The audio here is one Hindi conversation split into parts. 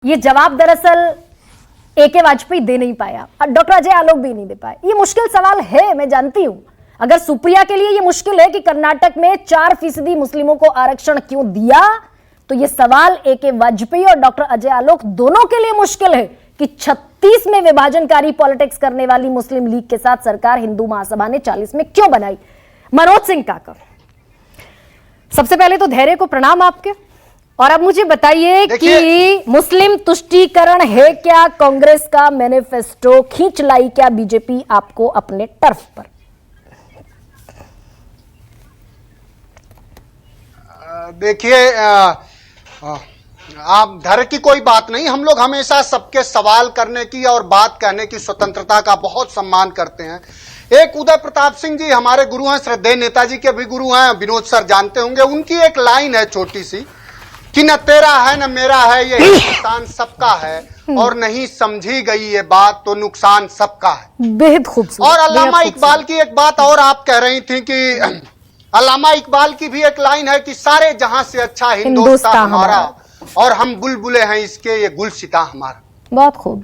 ये जवाब दरअसल एके वाजपेयी दे नहीं पाया और डॉक्टर अजय आलोक भी नहीं दे पाए। ये मुश्किल सवाल है, मैं जानती हूं। अगर सुप्रिया के लिए ये मुश्किल है कि कर्नाटक में 4% मुस्लिमों को आरक्षण क्यों दिया, तो ये सवाल एके वाजपेयी और डॉक्टर अजय आलोक दोनों के लिए मुश्किल है कि 36 में विभाजनकारी पॉलिटिक्स करने वाली मुस्लिम लीग के साथ सरकार हिंदू महासभा ने 40 में क्यों बनाई। मनोज सिंह काकर, सबसे पहले तो धैर्य को प्रणाम आपके, और अब मुझे बताइए कि मुस्लिम तुष्टीकरण है क्या कांग्रेस का मैनिफेस्टो, खींच लाई क्या बीजेपी आपको अपने टर्फ पर? देखिए, आप धैर्य की कोई बात नहीं। हम लोग हमेशा सबके सवाल करने की और बात कहने की स्वतंत्रता का बहुत सम्मान करते हैं। एक उदय प्रताप सिंह जी हमारे गुरु हैं, श्रद्धेय नेताजी के भी गुरु हैं, विनोद सर जानते होंगे। उनकी एक लाइन है छोटी सी कि न तेरा है न मेरा है, ये हिंदुस्तान सबका है, और नहीं समझी गई ये बात तो नुकसान सबका है। बेहद खूबसूरत। और अल्लामा इकबाल की एक बात और आप कह रही थी कि अल्लामा इकबाल की भी एक लाइन है कि सारे जहां से अच्छा हिंदुस्तान हमारा, और हम बुलबुले हैं इसके, ये गुलसिता हमारा। बहुत खूब।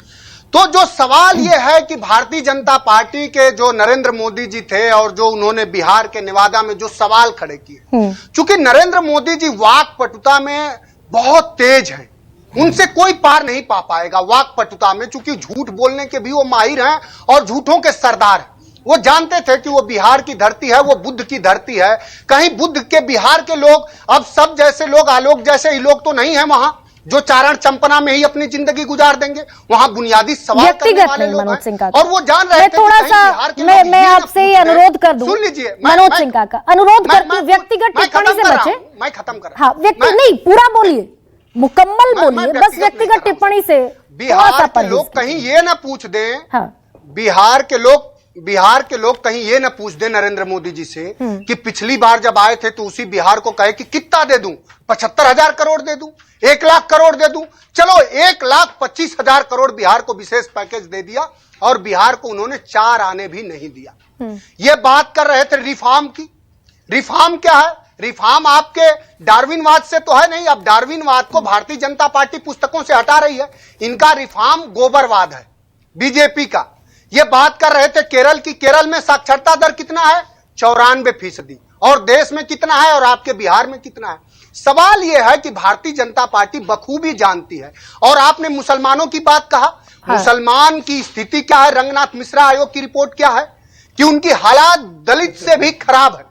तो जो सवाल ये है कि भारतीय जनता पार्टी के जो नरेंद्र मोदी जी थे और जो उन्होंने बिहार के नेवादा में जो सवाल खड़े किए, चूंकि नरेंद्र मोदी जी वाक पटुता में बहुत तेज हैं, उनसे कोई पार नहीं पा पाएगा वाक पटुता में, चूंकि झूठ बोलने के भी वो माहिर हैं और झूठों के सरदार हैं। वो जानते थे कि वो बिहार की धरती है, वो बुद्ध की धरती है। कहीं बुद्ध के बिहार के लोग अब सब जैसे लोग, आलोक जैसे ही लोग तो नहीं है वहां, जो चारण चंपना में ही अपनी जिंदगी गुजार देंगे। वहां बुनियादी सवाल करने वाले लोग हैं, और वो जान रहे थे कि थोड़ा सा मैं आपसे ही अनुरोध कर दूं। सुन लीजिए मनोज सिंह का अनुरोध करती हूं, व्यक्तिगत टिप्पणी से बचे। मैं खत्म कर, हाँ, व्यक्ति नहीं, पूरा बोलिए, मुकम्मल बोलिए, बस व्यक्तिगत टिप्पणी से। बिहार के लोग कहीं ये ना पूछ दें, बिहार के लोग कहीं ये ना पूछ दे नरेंद्र मोदी जी से कि पिछली बार जब आए थे तो उसी बिहार को कहे कि कितना दे दूं, 75,000 करोड़ दे दूं, 1 लाख करोड़ दे दूं। चलो 1,25,000 करोड़ बिहार को विशेष पैकेज दे दिया, और बिहार को उन्होंने 4 आने भी नहीं दिया। ये बात कर रहे थे रिफॉर्म की। रिफॉर्म क्या है? रिफॉर्म आपके डार्विनवाद से तो है नहीं। अब डार्विनवाद को भारतीय जनता पार्टी पुस्तकों से हटा रही है। इनका रिफॉर्म गोबरवाद है बीजेपी का। ये बात कर रहे थे केरल की। केरल में साक्षरता दर कितना है? 94%। और देश में कितना है और आपके बिहार में कितना है? सवाल यह है कि भारतीय जनता पार्टी बखूबी जानती है। और आपने मुसलमानों की बात कहा, हाँ। मुसलमान की स्थिति क्या है? रंगनाथ मिश्रा आयोग की रिपोर्ट क्या है कि उनकी हालात दलित से भी खराब है।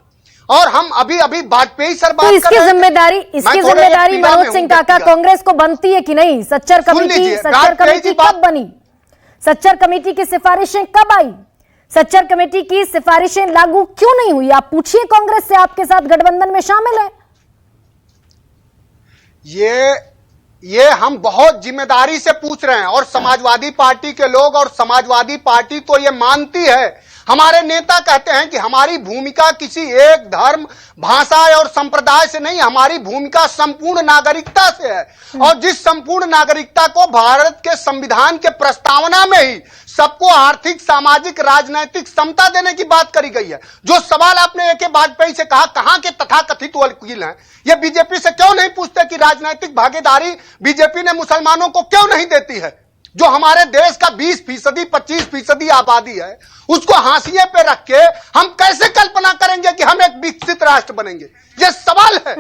और हम अभी वाजपेयी सर बात इसकी जिम्मेदारी मनोज सिंह काका कांग्रेस को बनती है कि नहीं? सच्चर कमेटी कब बनी? सच्चर कमेटी की सिफारिशें कब आई? सच्चर कमेटी की सिफारिशें लागू क्यों नहीं हुई? आप पूछिए कांग्रेस से, आपके साथ गठबंधन में शामिल है। ये हम बहुत जिम्मेदारी से पूछ रहे हैं, और समाजवादी पार्टी के लोग और समाजवादी पार्टी तो ये मानती है। हमारे नेता कहते हैं कि हमारी भूमिका किसी एक धर्म, भाषा और संप्रदाय से नहीं, हमारी भूमिका संपूर्ण नागरिकता से है। और जिस संपूर्ण नागरिकता को भारत के संविधान के प्रस्तावना में ही सबको आर्थिक, सामाजिक, राजनीतिक समता देने की बात करी गई है। जो सवाल आपने एके वाजपेयी से कहा, कहां के तथाकथित वकील हैं, ये बीजेपी से क्यों नहीं पूछते कि राजनीतिक भागीदारी बीजेपी ने मुसलमानों को क्यों नहीं देती है? जो हमारे देश का 20%, 25% आबादी है, उसको हाशिए पे रख के हम कैसे कल्पना करेंगे कि हम एक विकसित राष्ट्र बनेंगे? ये सवाल है।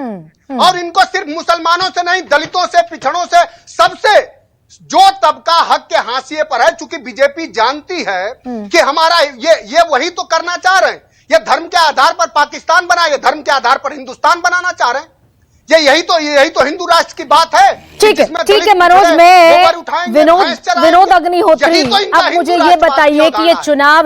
और इनको सिर्फ मुसलमानों से नहीं, दलितों से, पिछड़ों से, सबसे जो तबका हक के हाशिए पर है। चूंकि बीजेपी जानती है कि हमारा ये वही तो करना चाह रहे हैं। ये धर्म के आधार पर पाकिस्तान बना, ये धर्म के आधार पर हिंदुस्तान बनाना चाह रहे हैं। यही तो हिंदू राष्ट्र की बात है। ठीक है मनोज, में विनोद अग्निहोत्री, अब मुझे ये बताइए कि ये चुनाव